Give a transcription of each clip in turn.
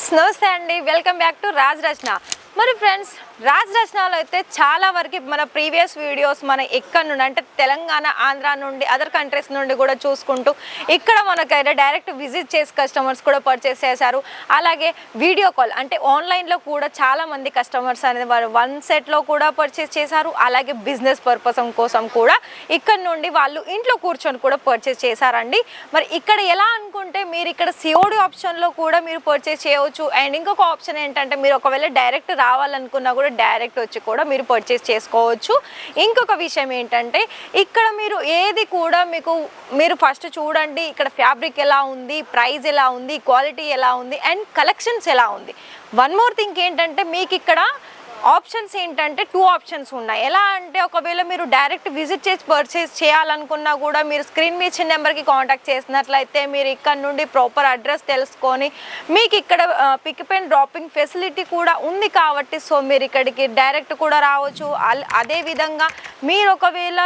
Friends నమస్తే అండి, welcome back to Raj రచన. మరి ఫ్రెండ్స్, రాజ్ రచనలో అయితే చాలా వరకు మన ప్రీవియస్ వీడియోస్ మన ఎక్కడి నుండి అంటే తెలంగాణ, ఆంధ్ర నుండి, అదర్ కంట్రీస్ నుండి కూడా చూసుకుంటూ ఇక్కడ మనకైతే డైరెక్ట్ విజిట్ చేసి కస్టమర్స్ కూడా పర్చేస్ చేశారు. అలాగే వీడియో కాల్ అంటే ఆన్లైన్లో కూడా చాలామంది కస్టమర్స్ అనేది వారు 1 సెట్లో కూడా పర్చేస్ చేశారు. అలాగే బిజినెస్ పర్పస్ కోసం కూడా ఇక్కడ నుండి వాళ్ళు ఇంట్లో కూర్చొని కూడా పర్చేస్ చేశారండి. మరి ఇక్కడ ఎలా అనుకుంటే మీరు ఇక్కడ సిఓడి ఆప్షన్లో కూడా మీరు పర్చేస్ చేయవచ్చు. అండ్ ఇంకొక ఆప్షన్ ఏంటంటే మీరు ఒకవేళ డైరెక్ట్ రావాలనుకున్నా కూడా డైరెక్ట్ వచ్చి కూడా మీరు పర్చేస్ చేసుకోవచ్చు. ఇంకొక విషయం ఏంటంటే ఇక్కడ మీరు ఏది కూడా మీరు ఫస్ట్ చూడండి, ఇక్కడ ఫ్యాబ్రిక్ ఎలా ఉంది, ప్రైస్ ఎలా ఉంది, క్వాలిటీ ఎలా ఉంది అండ్ కలెక్షన్స్ ఎలా ఉంది. వన్ మోర్ థింగ్ ఏంటంటే మీకు ఇక్కడ ఆప్షన్స్ ఏంటంటే 2 ఆప్షన్స్ ఉన్నాయి. ఎలా అంటే ఒకవేళ మీరు డైరెక్ట్ విజిట్ చేసి పర్చేస్ చేయాలనుకున్నా కూడా మీరు స్క్రీన్ మీద ఇచ్చిన నెంబర్కి కాంటాక్ట్ చేసినట్లయితే మీరు ఇక్కడ నుండి ప్రాపర్ అడ్రస్ తెలుసుకొని మీకు ఇక్కడ పికప్ అండ్ డ్రాపింగ్ ఫెసిలిటీ కూడా ఉంది కాబట్టి సో మీరు ఇక్కడికి డైరెక్ట్ కూడా రావచ్చు. అదేవిధంగా మీరు ఒకవేళ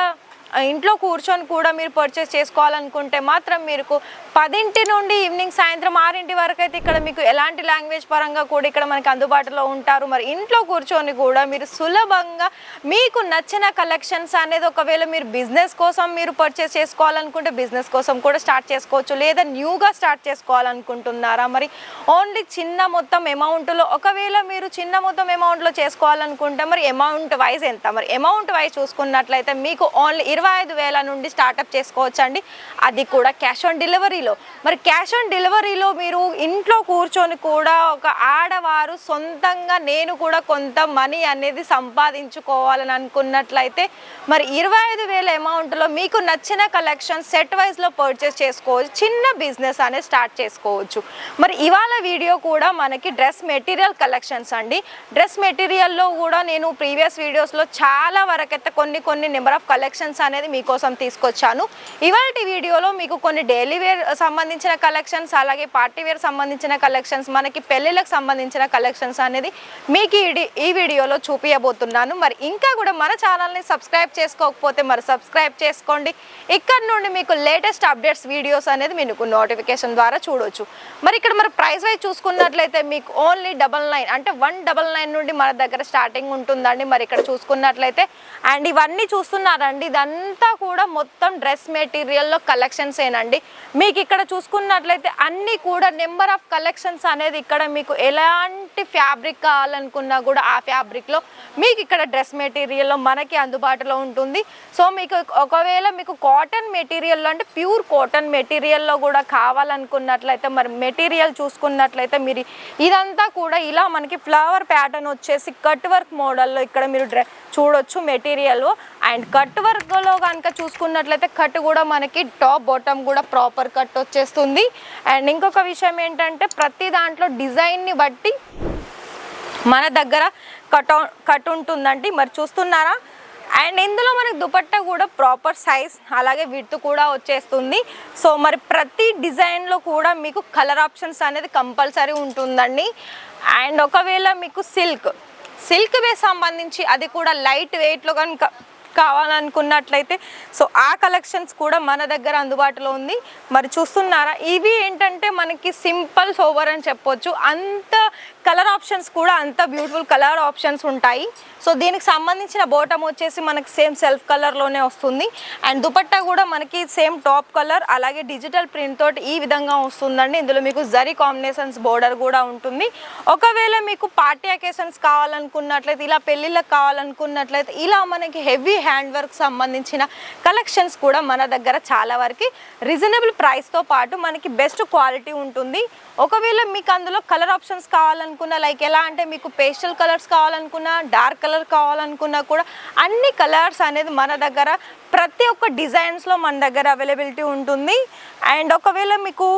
ఇంట్లో కూర్చొని కూడా మీరు పర్చేస్ చేసుకోవాలనుకుంటే మాత్రం మీకు 10 నుండి ఈవినింగ్ సాయంత్రం 6 వరకు అయితే ఇక్కడ మీకు ఎలాంటి లాంగ్వేజ్ పరంగా కూడా ఇక్కడ మనకి అందుబాటులో ఉంటారు. మరి ఇంట్లో కూర్చొని కూడా మీరు సులభంగా మీకు నచ్చిన కలెక్షన్స్ అనేది ఒకవేళ మీరు బిజినెస్ కోసం మీరు పర్చేస్ చేసుకోవాలనుకుంటే బిజినెస్ కోసం కూడా స్టార్ట్ చేసుకోవచ్చు. లేదా న్యూగా స్టార్ట్ చేసుకోవాలనుకుంటున్నారా, మరి ఓన్లీ చిన్న మొత్తం అమౌంట్లో ఒకవేళ మీరు చిన్న మొత్తం అమౌంట్లో చేసుకోవాలనుకుంటే మరి అమౌంట్ వైజ్ ఎంత, మరి అమౌంట్ వైజ్ చూసుకున్నట్లయితే మీకు ఓన్లీ 25,000 నుండి స్టార్ట్అప్ చేసుకోవచ్చు అండి. అది కూడా క్యాష్ ఆన్ డెలివరీలో. మరి క్యాష్ ఆన్ డెలివరీలో మీరు ఇంట్లో కూర్చొని కూడా ఒక ఆడవారు సొంతంగా నేను కూడా కొంత మనీ అనేది సంపాదించుకోవాలని అనుకున్నట్లయితే మరి 25,000 అమౌంట్లో మీకు నచ్చిన కలెక్షన్ సెట్ వైజ్లో పర్చేస్ చేసుకోవచ్చు. చిన్న బిజినెస్ అనేది స్టార్ట్ చేసుకోవచ్చు. మరి ఇవాళ వీడియో కూడా మనకి డ్రెస్ మెటీరియల్ కలెక్షన్స్ అండి. డ్రెస్ మెటీరియల్లో కూడా నేను ప్రీవియస్ వీడియోస్లో చాలా వరకైతే కొన్ని నెంబర్ ఆఫ్ కలెక్షన్స్ అనేది మీకోసం తీసుకొచ్చాను. ఇవాల్టి వీడియోలో మీకు కొన్ని డైలీ వేర్ సంబంధించిన కలెక్షన్స్, అలాగే పార్టీ వేర్ సంబంధించిన కలెక్షన్స్, మనకి పెళ్ళిళ్ళకి సంబంధించిన కలెక్షన్స్ అనేది మీకు ఈ వీడియోలో చూపించబోతున్నాను. మరి ఇంకా కూడా మన ఛానల్ని సబ్స్క్రైబ్ చేసుకోకపోతే మరి సబ్స్క్రైబ్ చేసుకోండి. ఇక్కడ నుండి మీకు లేటెస్ట్ అప్డేట్స్ వీడియోస్ అనేది మీకు నోటిఫికేషన్ ద్వారా చూడవచ్చు. మరి ఇక్కడ మరి ప్రైస్ వైజ్ చూసుకున్నట్లయితే మీకు ఓన్లీ 99 అంటే 199 నుండి మన దగ్గర స్టార్టింగ్ ఉంటుందండి. మరి ఇక్కడ చూసుకున్నట్లయితే అండ్ ఇవన్నీ చూస్తున్నారండి, ఇదంతా కూడా మొత్తం డ్రెస్ మెటీరియల్లో కలెక్షన్స్ ఏనండి. మీకు ఇక్కడ చూసుకున్నట్లయితే అన్నీ కూడా నెంబర్ ఆఫ్ కలెక్షన్స్ అనేది ఇక్కడ మీకు ఎలాంటి ఫ్యాబ్రిక్ కావాలనుకున్నా కూడా ఆ ఫ్యాబ్రిక్లో మీకు ఇక్కడ డ్రెస్ మెటీరియల్లో మనకి అందుబాటులో ఉంటుంది. సో మీకు ఒకవేళ మీకు కాటన్ మెటీరియల్లో అంటే ప్యూర్ కాటన్ మెటీరియల్లో కూడా కావాలనుకున్నట్లయితే మరి మెటీరియల్ చూసుకున్నట్లయితే మీరు ఇదంతా కూడా ఇలా మనకి ఫ్లవర్ ప్యాటర్న్ వచ్చేసి కట్ వర్క్ మోడల్లో ఇక్కడ మీరు చూడొచ్చు మెటీరియల్. అండ్ కట్ వర్క్లో కనుక చూసుకున్నట్లయితే కట్ కూడా మనకి టాప్ బాటమ్ కూడా ప్రాపర్ కట్ వచ్చేస్తుంది. అండ్ ఇంకొక విషయం ఏంటంటే ప్రతి దాంట్లో డిజైన్ని బట్టి మన దగ్గర కట్ ఉంటుందండి. మరి చూస్తున్నారా, అండ్ ఇందులో మనకి దుపట్టా కూడా ప్రాపర్ సైజ్ అలాగే విడ్త్ కూడా వచ్చేస్తుంది. సో మరి ప్రతి డిజైన్లో కూడా మీకు కలర్ ఆప్షన్స్ అనేది కంపల్సరీ ఉంటుందండి. అండ్ ఒకవేళ మీకు సిల్క్ బేస్ సంబంధించి అది కూడా లైట్ వెయిట్లో కనుక కావాలనుకున్నట్లయితే సో ఆ కలెక్షన్స్ కూడా మన దగ్గర అందుబాటులో ఉంది. మరి చూస్తున్నారా, ఇవి ఏంటంటే మనకి సింపుల్ సోబర్ అని చెప్పొచ్చు. అంత కలర్ ఆప్షన్స్ కూడా అంత బ్యూటిఫుల్ కలర్ ఆప్షన్స్ ఉంటాయి. సో దీనికి సంబంధించిన బాటమ్ వచ్చేసి మనకి సేమ్ సెల్ఫ్ కలర్లోనే వస్తుంది. అండ్ దుపట్టా కూడా మనకి సేమ్ టాప్ కలర్ అలాగే డిజిటల్ ప్రింట్ తోటి ఈ విధంగా వస్తుందండి. ఇందులో మీకు జరీ కాంబినేషన్స్ బోర్డర్ కూడా ఉంటుంది. ఒకవేళ మీకు పార్టీ అకేషన్స్ కావాలనుకున్నట్లయితే, ఇలా పెళ్ళిళ్ళకి కావాలనుకున్నట్లయితే ఇలా మనకి హెవీ హ్యాండ్ వర్క్ సంబంధించిన కలెక్షన్స్ కూడా మన దగ్గర చాలా వరకు రీజనబుల్ ప్రైస్తో పాటు మనకి బెస్ట్ క్వాలిటీ ఉంటుంది. ఒకవేళ మీకు అందులో కలర్ ఆప్షన్స్ కావాలనుకున్నా, లైక్ ఎలా అంటే మీకు పేస్టల్ కలర్స్ కావాలనుకున్నా, డార్క్ కలర్ కావాలనుకున్నా కూడా అన్ని కలర్స్ అనేది మన దగ్గర ప్రతి ఒక్క డిజైన్స్లో మన దగ్గర అవైలబిలిటీ ఉంటుంది. అండ్ ఒకవేళ మీకు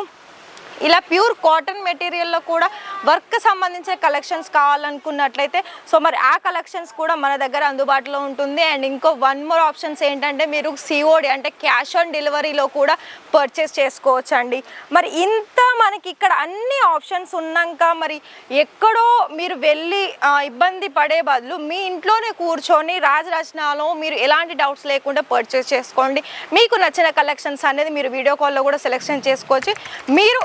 ఇలా ప్యూర్ కాటన్ మెటీరియల్లో కూడా వర్క్ సంబంధించిన కలెక్షన్స్ కావాలనుకున్నట్లయితే సో మరి ఆ కలెక్షన్స్ కూడా మన దగ్గర అందుబాటులో ఉంటుంది. అండ్ ఇంకో 1 మోర్ ఆప్షన్స్ ఏంటంటే మీరు సిఓడి అంటే క్యాష్ ఆన్ డెలివరీలో కూడా పర్చేస్ చేసుకోవచ్చు అండి. మరి ఇంత మనకి ఇక్కడ అన్ని ఆప్షన్స్ ఉన్నాక మరి ఎక్కడో మీరు వెళ్ళి ఇబ్బంది పడే బదులు మీ ఇంట్లోనే కూర్చొని రాజ్ రచనలో మీరు ఎలాంటి డౌట్స్ లేకుండా పర్చేస్ చేసుకోండి. మీకు నచ్చిన కలెక్షన్స్ అనేది మీరు వీడియో కాల్లో కూడా సెలెక్షన్ చేసుకోవచ్చు. మీరు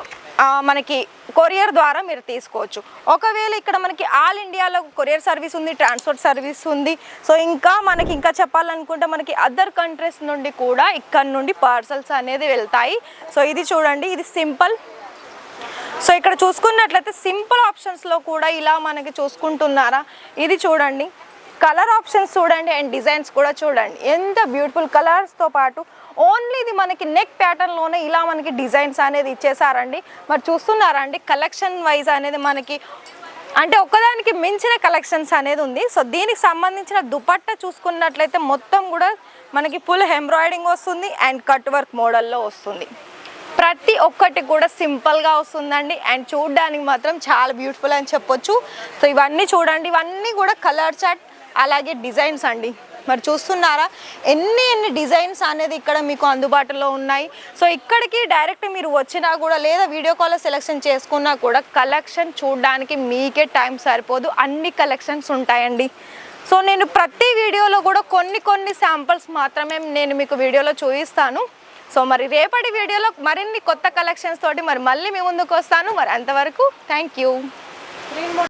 మనకి కొరియర్ ద్వారా మీరు తీసుకోవచ్చు. ఒకవేళ ఇక్కడ మనకి ఆల్ ఇండియాలో కొరియర్ సర్వీస్ ఉంది, ట్రాన్స్పోర్ట్ సర్వీస్ ఉంది. సో ఇంకా చెప్పాలనుకుంటే మనకి అదర్ కంట్రీస్ నుండి కూడా ఇక్కడ నుండి పార్సల్స్ అనేది వెళ్తాయి. సో ఇది చూడండి, ఇది సింపుల్. సో ఇక్కడ చూసుకున్నట్లయితే సింపుల్ ఆప్షన్స్లో కూడా ఇలా మనకి చూసుకుంటున్నారా, ఇది చూడండి, కలర్ ఆప్షన్స్ చూడండి అండ్ డిజైన్స్ కూడా చూడండి, ఎంత బ్యూటిఫుల్ కలర్స్తో పాటు ఓన్లీ ఇది మనకి నెక్ ప్యాటర్న్లోనే ఇలా మనకి డిజైన్స్ అనేది ఇచ్చేసారండి. మరి చూస్తున్నారా అండి, కలెక్షన్ వైజ్ అనేది మనకి అంటే ఒక్కదానికి మించిన కలెక్షన్స్ అనేది ఉంది. సో దీనికి సంబంధించిన దుపట్టా చూసుకున్నట్లయితే మొత్తం కూడా మనకి ఫుల్ ఎంబ్రాయిడింగ్ వస్తుంది అండ్ కట్ వర్క్ మోడల్లో వస్తుంది. ప్రతి ఒక్కటి కూడా సింపుల్గా వస్తుందండి అండ్ చూడడానికి మాత్రం చాలా బ్యూటిఫుల్ అని చెప్పొచ్చు. సో ఇవన్నీ చూడండి, ఇవన్నీ కూడా కలర్ చార్ట్ అలాగే డిజైన్స్ అండి. మరి చూస్తున్నారా ఎన్ని డిజైన్స్ అనేది ఇక్కడ మీకు అందుబాటులో ఉన్నాయి. సో ఇక్కడికి డైరెక్ట్ మీరు వచ్చినా కూడా లేదా వీడియో కాల్లో సెలెక్షన్ చేసుకున్నా కూడా కలెక్షన్ చూడడానికి మీకే టైం సరిపోదు, అన్ని కలెక్షన్స్ ఉంటాయండి. సో నేను ప్రతి వీడియోలో కూడా కొన్ని శాంపిల్స్ మాత్రమే నేను మీకు వీడియోలో చూపిస్తాను. సో మరి రేపటి వీడియోలో మరిన్ని కొత్త కలెక్షన్స్ తోటి మళ్ళీ మీ ముందుకు వస్తాను. మరి అంతవరకు థ్యాంక్ యూ.